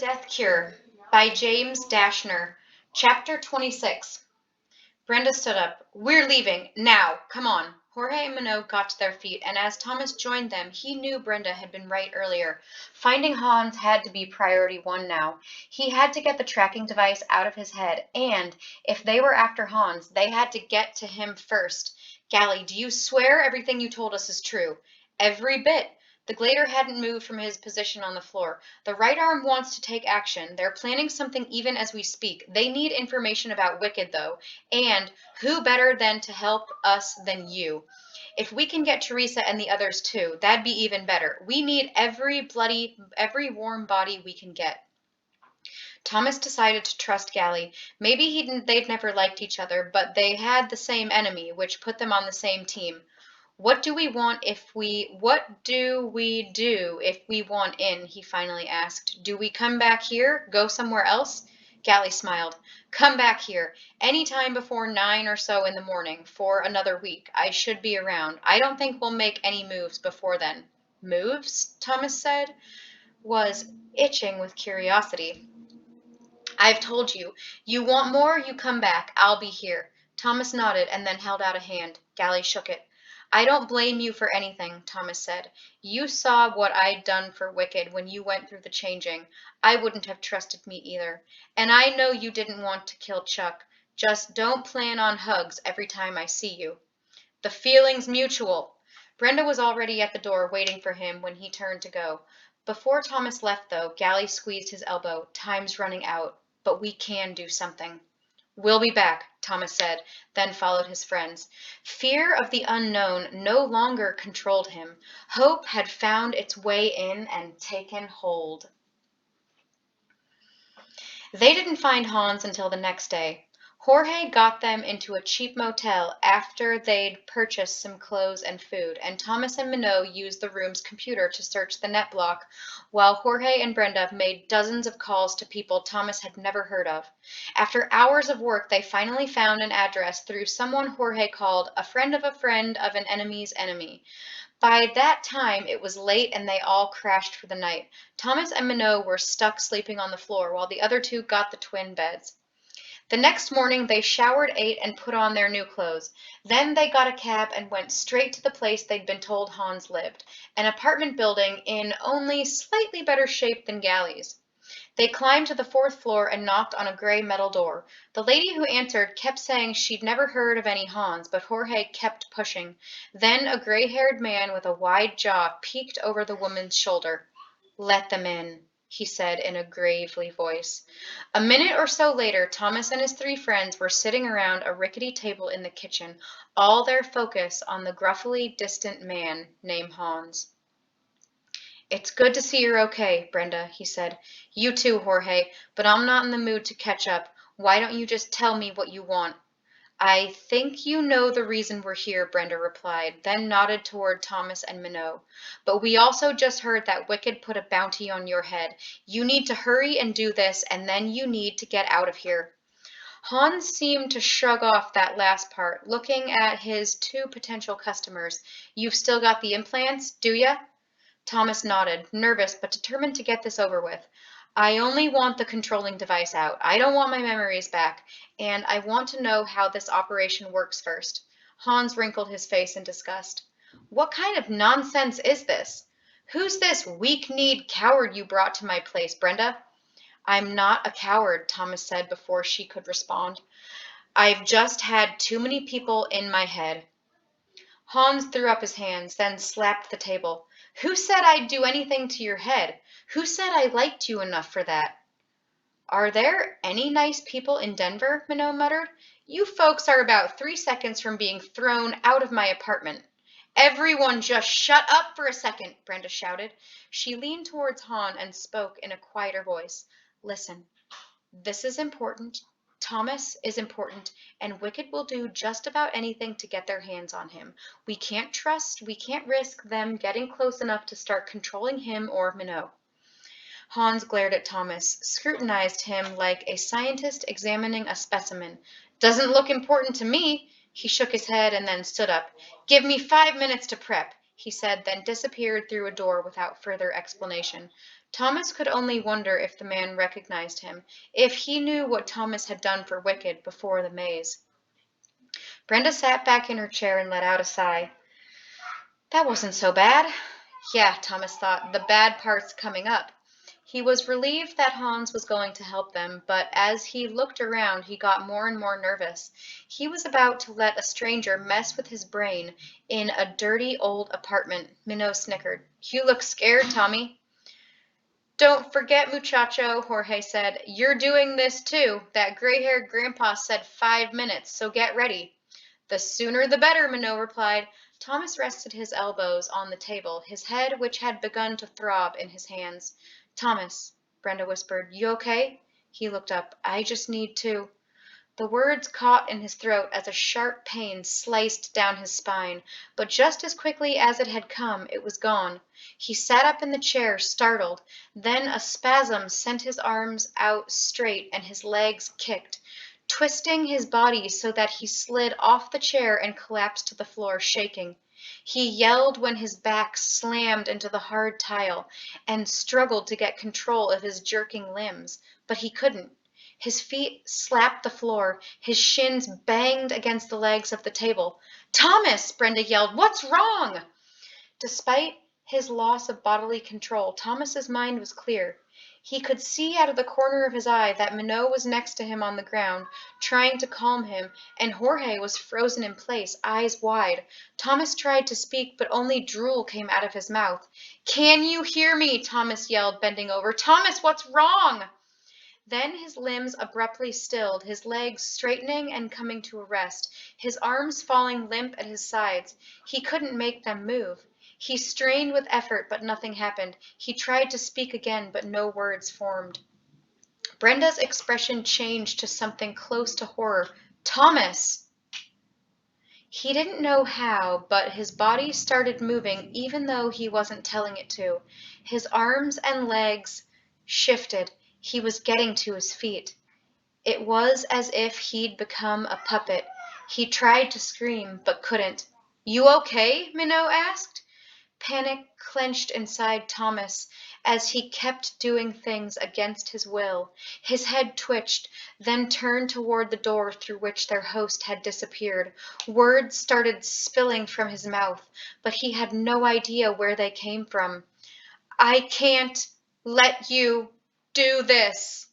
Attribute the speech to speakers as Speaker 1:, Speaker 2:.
Speaker 1: Death Cure by James Dashner. Chapter 26. Brenda stood up. We're leaving. Now. Come on. Jorge and Minot got to their feet, and as Thomas joined them, he knew Brenda had been right earlier. Finding Hans had to be priority one now. He had to get the tracking device out of his head, and if they were after Hans, they had to get to him first. Gally, do you swear everything you told us is true? Every bit. The glader hadn't moved from his position on the floor. The right arm wants to take action. They're planning something even as we speak. They need information about Wicked, though. And who better than to help us than you? If we can get Teresa and the others too, that'd be even better. We need every warm body we can get. Thomas decided to trust Gally. Maybe they'd never liked each other, but they had the same enemy, which put them on the same team. What do we do if we want in? He finally asked. Do we come back here? Go somewhere else? Gally smiled. Come back here. Any time before 9 or so in the morning for another week. I should be around. I don't think we'll make any moves before then. Moves? Thomas said, was itching with curiosity. I've told you. You want more? You come back. I'll be here. Thomas nodded and then held out a hand. Gally shook it. I don't blame you for anything, Thomas said. You saw what I'd done for Wicked when you went through the changing. I wouldn't have trusted me either. And I know you didn't want to kill Chuck. Just don't plan on hugs every time I see you. The feeling's mutual. Brenda was already at the door waiting for him when he turned to go. Before Thomas left, though, Gally squeezed his elbow. Time's running out, but we can do something. We'll be back, Thomas said, then followed his friends. Fear of the unknown no longer controlled him. Hope had found its way in and taken hold. They didn't find Hans until the next day. Jorge got them into a cheap motel after they'd purchased some clothes and food, and Thomas and Minot used the room's computer to search the net block, while Jorge and Brenda made dozens of calls to people Thomas had never heard of. After hours of work, they finally found an address through someone Jorge called a friend of an enemy's enemy. By that time, it was late and they all crashed for the night. Thomas and Minot were stuck sleeping on the floor, while the other two got the twin beds. The next morning, they showered, ate, and put on their new clothes. Then they got a cab and went straight to the place they'd been told Hans lived, an apartment building in only slightly better shape than Gally's. They climbed to the 4th floor and knocked on a gray metal door. The lady who answered kept saying she'd never heard of any Hans, but Jorge kept pushing. Then a gray-haired man with a wide jaw peeked over the woman's shoulder. Let them in, he said in a gravely voice. A minute or so later, Thomas and his 3 friends were sitting around a rickety table in the kitchen, all their focus on the gruffly distant man named Hans. It's good to see you're okay, Brenda, he said. You too, Jorge, but I'm not in the mood to catch up. Why don't you just tell me what you want? I think you know the reason we're here, Brenda replied, then nodded toward Thomas and Minot. But we also just heard that Wicked put a bounty on your head. You need to hurry and do this, and then you need to get out of here. Hans seemed to shrug off that last part, looking at his 2 potential customers. You've still got the implants, do ya? Thomas nodded, nervous but determined to get this over with. I only want the controlling device out. I don't want my memories back, and I want to know how this operation works first. Hans wrinkled his face in disgust. What kind of nonsense is this? Who's this weak-kneed coward you brought to my place, Brenda? I'm not a coward, Thomas said before she could respond. I've just had too many people in my head. Hans threw up his hands, then slapped the table. Who said I'd do anything to your head? Who said I liked you enough for that? Are there any nice people in Denver? Minot muttered. You folks are about 3 seconds from being thrown out of my apartment. Everyone just shut up for a second, Brenda shouted. She leaned towards Han and spoke in a quieter voice. Listen, this is important. Thomas is important, and Wicked will do just about anything to get their hands on him. We can't risk them getting close enough to start controlling him or Minot. Hans glared at Thomas, scrutinized him like a scientist examining a specimen. Doesn't look important to me. He shook his head and then stood up. Give me 5 minutes to prep. he said, then disappeared through a door without further explanation. Thomas could only wonder if the man recognized him, if he knew what Thomas had done for Wicked before the maze. Brenda sat back in her chair and let out a sigh. That wasn't so bad. Yeah, Thomas thought, the bad part's coming up. He was relieved that Hans was going to help them, but as he looked around, he got more and more nervous. He was about to let a stranger mess with his brain in a dirty old apartment. Minot snickered. You look scared, Tommy. Don't forget, muchacho, Jorge said. You're doing this too. That gray-haired grandpa said 5 minutes, so get ready. The sooner the better, Minot replied. Thomas rested his elbows on the table, his head, which had begun to throb, in his hands. Thomas, Brenda whispered, you okay? He looked up. I just need to. The words caught in his throat as a sharp pain sliced down his spine, but just as quickly as it had come, it was gone. He sat up in the chair, startled. Then a spasm sent his arms out straight and his legs kicked, twisting his body so that he slid off the chair and collapsed to the floor, shaking. He yelled when his back slammed into the hard tile and struggled to get control of his jerking limbs, but he couldn't. His feet slapped the floor. His shins banged against the legs of the table. Thomas, Brenda yelled, what's wrong? Despite his loss of bodily control, Thomas's mind was clear. He could see out of the corner of his eye that Minot was next to him on the ground, trying to calm him, and Jorge was frozen in place, eyes wide. Thomas tried to speak, but only drool came out of his mouth. Can you hear me? Thomas yelled, bending over. Thomas, what's wrong? Then his limbs abruptly stilled, his legs straightening and coming to a rest, his arms falling limp at his sides. He couldn't make them move. He strained with effort, but nothing happened. He tried to speak again, but no words formed. Brenda's expression changed to something close to horror. Thomas! He didn't know how, but his body started moving even though he wasn't telling it to. His arms and legs shifted. He was getting to his feet. It was as if he'd become a puppet. He tried to scream, but couldn't. You okay? Minot asked. Panic clenched inside Thomas as he kept doing things against his will. His head twitched, then turned toward the door through which their host had disappeared. Words started spilling from his mouth, but he had no idea where they came from. I can't let you do this.